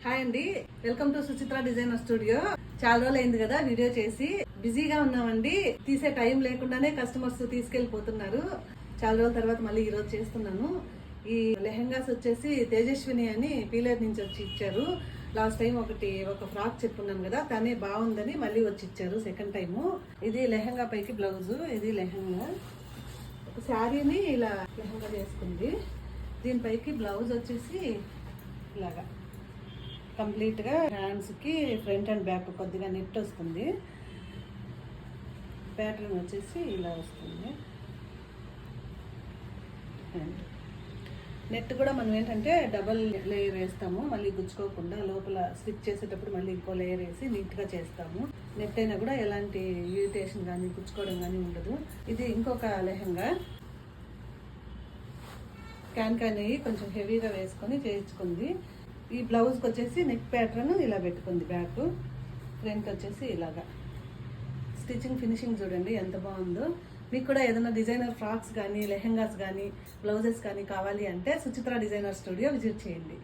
Hi అండి, welcome to Suchitra designer studio. చాలా రోజులు అయింది కదా వీడియో చేసి, బిజీగా ఉన్నామండి. తీసే టైం లేకుండానే కస్టమర్స్ తీసుకెళ్లిపోతున్నారు. చాలా రోజుల తర్వాత మళ్ళీ ఈ రోజు చేస్తున్నాను. ఈ లెహెంగాస్ వచ్చేసి తేజస్విని అని పీలేరు నుంచి వచ్చి ఇచ్చారు. లాస్ట్ టైం ఒక ఫ్రాక్ చెప్పున్నాను కదా, తనే బాగుందని మళ్ళీ వచ్చి ఇచ్చారు సెకండ్ టైము. ఇది లెహెంగా పైకి బ్లౌజ్, ఇది లెహెంగా. శారీని ఇలా లెహెంగా చేసుకుంది. దీనిపైకి బ్లౌజ్ వచ్చేసి ఇలాగా కంప్లీట్గా హ్యాండ్స్కి ఫ్రంట్ అండ్ బ్యాక్ కొద్దిగా నెట్ వస్తుంది. ప్యాటర్న్ వచ్చేసి ఇలా వస్తుంది. నెట్ కూడా మనం ఏంటంటే డబల్ లేయర్ వేస్తాము, మళ్ళీ గుచ్చుకోకుండా. లోపల స్టిచ్ చేసేటప్పుడు మళ్ళీ ఇంకో లేయర్ వేసి నీట్గా చేస్తాము. నెట్ అయినా కూడా ఎలాంటి ఇరిటేషన్ కానీ గుచ్చుకోవడం కానీ ఉండదు. ఇది ఇంకొక లెహంగా. క్యాన్ అయ్యి కొంచెం హెవీగా వేసుకొని చేయించుకుంది. ఈ బ్లౌజ్కి వచ్చేసి నెక్ ప్యాటర్న్ ఇలా పెట్టుకుంది. బ్యాక్ ఫ్రంట్ వచ్చేసి ఇలాగా. స్టిచ్చింగ్ ఫినిషింగ్ చూడండి ఎంత బాగుందో. మీకు కూడా ఏదైనా డిజైనర్ ఫ్రాక్స్ కానీ లెహెంగాస్ కానీ బ్లౌజెస్ కానీ కావాలి అంటే సుచిత్ర డిజైనర్ స్టూడియో విజిట్ చేయండి.